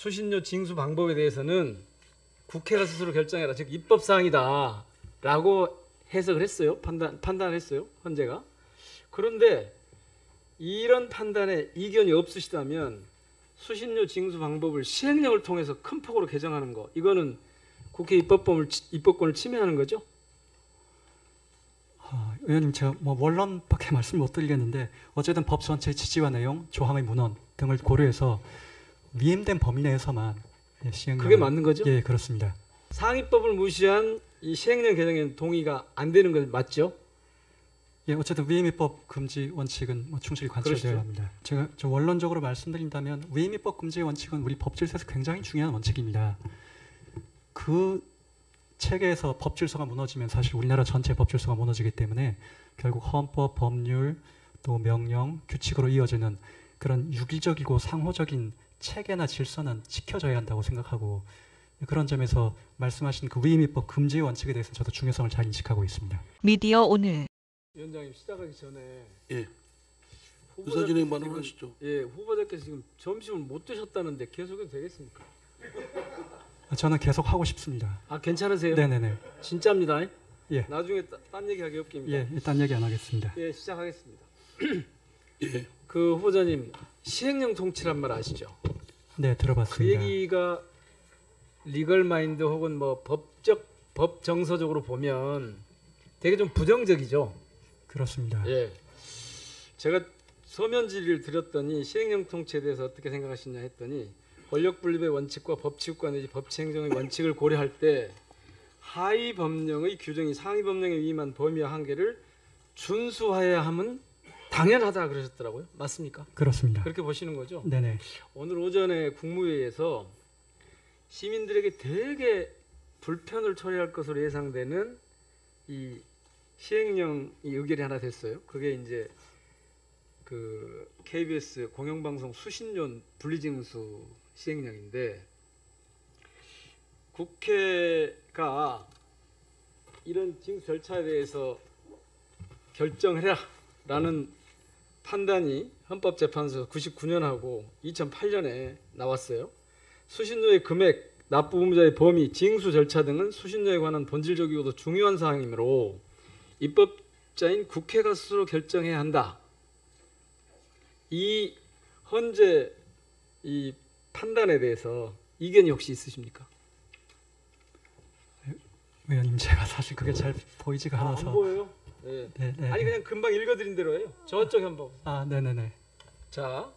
수신료 징수 방법에 대해서는 국회가 스스로 결정해라, 즉 입법사항이다라고 해석을 했어요. 판단을 했어요. 헌재가. 그런데 이런 판단에 이견이 없으시다면 수신료 징수 방법을 시행령을 통해서 큰 폭으로 개정하는 거, 이거는 국회 입법권을 침해하는 거죠? 의원님, 제가 원론밖에 말씀 못 드리겠는데 어쨌든 법 전체의 취지와 내용, 조항의 문헌 등을 고려해서 위임된 범위 내에서만 시행령. 그게 맞는 거죠? 예, 그렇습니다. 상위법을 무시한 이 시행령 개정에는 동의가 안 되는 건 맞죠? 예, 어쨌든 위임입법 금지 원칙은 충실히 관철되어야 합니다. 제가 원론적으로 말씀드린다면 위임입법 금지 원칙은 우리 법질서에서 굉장히 중요한 원칙입니다. 그 체계에서 법질서가 무너지면 사실 우리나라 전체 법질서가 무너지기 때문에 결국 헌법, 법률, 또 명령, 규칙으로 이어지는 그런 유기적이고 상호적인 체계나 질서는 지켜져야 한다고 생각하고, 그런 점에서 말씀하신 그 위임입법 금지 원칙에 대해서 저도 중요성을 잘 인식하고 있습니다. 미디어 오늘. 위원장님, 시작하기 전에 의사진행 발언하시죠. 예, 후보자께서 지금 점심을 못 드셨다는데 계속해도 되겠습니까? 저는 계속 하고 싶습니다. 아, 괜찮으세요? 네네네. 진짜입니다. 예. 나중에 딴 얘기하기 없겠습니다. 예, 일단 얘기 안 하겠습니다. 예, 시작하겠습니다. 예. 그 후보자님, 시행령 통치란 말 아시죠? 네, 그 들어봤습니다. 얘기가 리걸 마인드 혹은 뭐 법 정서적으로 보면 되게 좀 부정적이죠. 그렇습니다. 예. 제가 서면 질의를 드렸더니 시행령 통치에 대해서 어떻게 생각하시냐 했더니 권력 분립의 원칙과 법치국가 내지 법치행정의 원칙을 고려할 때 하위 법령의 규정이 상위 법령에 위임한 범위와 한계를 준수해야 함은 당연하다 그러셨더라고요. 맞습니까? 그렇습니다. 그렇게 보시는 거죠? 네네. 오늘 오전에 국무회의에서 시민들에게 되게 불편을 초래할 것으로 예상되는 이 시행령이 의결이 하나 됐어요. 그게 이제 그 KBS 공영방송 수신료 분리징수 시행령인데, 국회가 이런 징수 절차에 대해서 결정해라라는 판단이 헌법재판소 99년하고 2008년에 나왔어요. 수신료의 금액, 납부 의무자의 범위, 징수 절차 등은 수신료에 관한 본질적이고도 중요한 사항이므로 입법자인 국회가 스스로 결정해야 한다. 이 헌재 이 판단에 대해서 이견이 혹시 있으십니까? 의원님, 제가 사실 그게 잘 보이지가 않아서. 안 보여요? 네. 네. 아니, 그냥 금방 읽어드린 대로 해요. 저쪽 한번. 네네네. 자,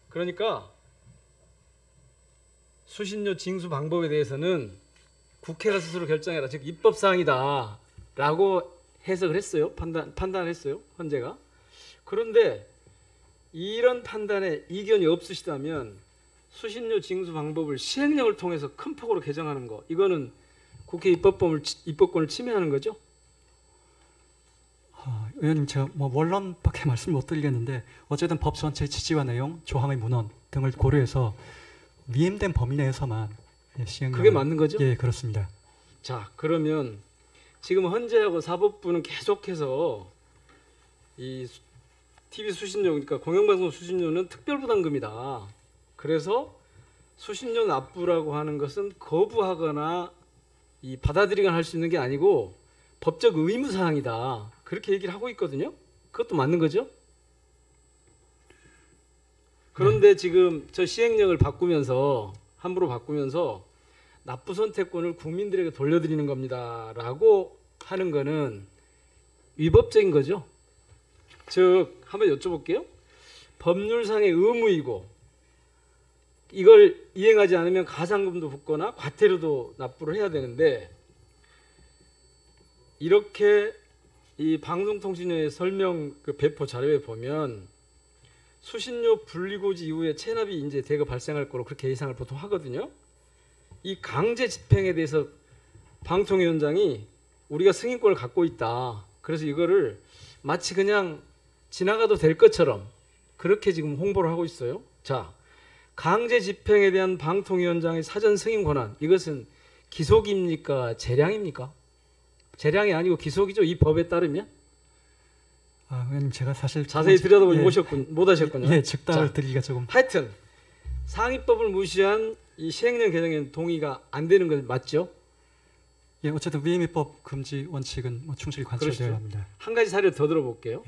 그러니까 수신료 징수 방법에 대해서는 국회가 스스로 결정해라, 즉 입법사항이다라고 해석을 했어요. 판단을 했어요. 헌재가. 그런데 이런 판단에 이견이 없으시다면 수신료 징수 방법을 시행령을 통해서 큰 폭으로 개정하는 거, 이거는 국회 입법권을 침해하는 거죠? 의원님, 제가 원론밖에 말씀 못 드리겠는데 어쨌든 법 전체의 취지와 내용, 조항의 문헌 등을 고려해서 위임된 범위 내에서만 시행령. 그게 맞는 거죠? 예, 그렇습니다. 자, 그러면 지금 헌재하고 사법부는 계속해서 이 TV 수신료, 그러니까 공영방송 수신료는 특별부담금이다. 그래서 수신료 납부라고 하는 것은 거부하거나 이 받아들이거나 할 수 있는 게 아니고 법적 의무 사항이다. 그렇게 얘기를 하고 있거든요. 그것도 맞는 거죠? 그런데 지금 저 시행령을 바꾸면서, 함부로 바꾸면서 납부 선택권을 국민들에게 돌려드리는 겁니다라고 하는 거는 위법적인 거죠. 즉, 한번 여쭤볼게요. 법률상의 의무이고 이걸 이행하지 않으면 가산금도 붙거나 과태료도 납부를 해야 되는데, 이렇게 이 방송통신위의 설명 그 배포 자료에 보면 수신료 분리고지 이후에 체납이 이제 대거 발생할 거로 그렇게 예상을 보통 하거든요. 이 강제 집행에 대해서 방통위원장이 우리가 승인권을 갖고 있다. 그래서 이거를 마치 그냥 지나가도 될 것처럼 그렇게 지금 홍보를 하고 있어요. 자, 강제 집행에 대한 방통위원장의 사전 승인 권한, 이것은 기속입니까? 재량입니까? 재량이 아니고 기속이죠. 이 법에 따르면. 의원님, 제가 사실 자세히 들여다보지 못 하셨군요. 예, 즉답을 드리기가 조금. 하여튼 상위법을 무시한 이 시행령 개정에는 동의가 안 되는 건 맞죠? 예, 어쨌든 위임위법 금지 원칙은 뭐 충실히 관철되어야 그렇죠. 합니다. 한 가지 사례를 더 들어볼게요.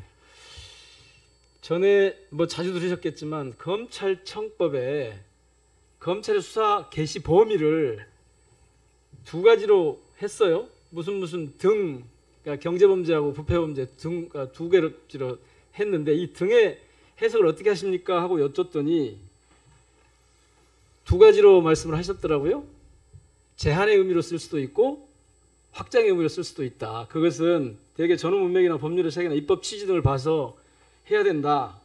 전에 뭐 자주 들으셨겠지만 검찰청법에 검찰의 수사 개시 범위를 두 가지로 했어요. 무슨 등, 그러니까 경제범죄하고 부패범죄 등 두 개로 했는데 이 등의 해석을 어떻게 하십니까 하고 여쭸더니 두 가지로 말씀을 하셨더라고요. 제한의 의미로 쓸 수도 있고 확장의 의미로 쓸 수도 있다. 그것은 대개 전후 문맥이나 법률의 세계나 입법 취지 등을 봐서 해야 된다.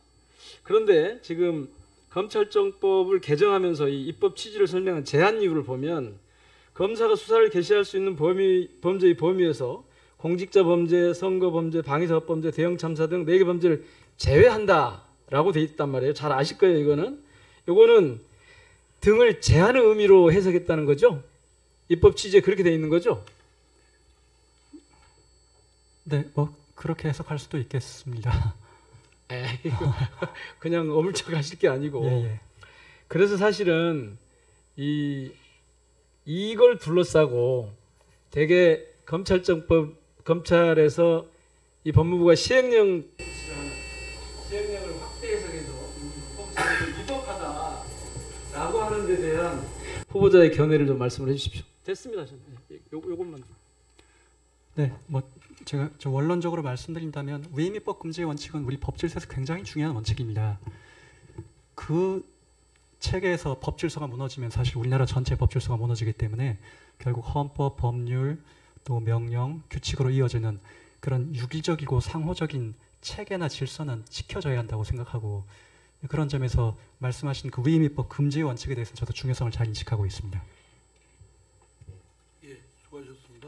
그런데 지금 검찰청법을 개정하면서 이 입법 취지를 설명한 제한 이유를 보면 검사가 수사를 개시할 수 있는 범죄의 범위에서 공직자 범죄, 선거 범죄, 방위사업 범죄, 대형 참사 등 4개 범죄를 제외한다라고 돼 있단 말이에요. 잘 아실 거예요. 이거는 등을 제한의 의미로 해석했다는 거죠. 입법 취지에 그렇게 돼 있는 거죠. 네, 뭐 그렇게 해석할 수도 있겠습니다. 에이, 그냥 어물쩍 하실 게 아니고. 예. 그래서 사실은 이걸 둘러싸고 되게 검찰에서 이 법무부가 시행령을 확대 해석해서 법제를 위법하다라고 하는 데 대한 후보자의 견해를 좀 말씀을 해주십시오. 됐습니다. 요것만. 네, 뭐 제가 좀 원론적으로 말씀드린다면 위임위법 금지 원칙은 우리 법질서에서 굉장히 중요한 원칙입니다. 그 체계에서 법질서가 무너지면 사실 우리나라 전체 법질서가 무너지기 때문에 결국 헌법, 법률, 또 명령, 규칙으로 이어지는 그런 유기적이고 상호적인 체계나 질서는 지켜져야 한다고 생각하고 그런 점에서 말씀하신 그 위임위법 금지 원칙에 대해서 저도 중요성을 잘 인식하고 있습니다. 예, 수고하셨습니다.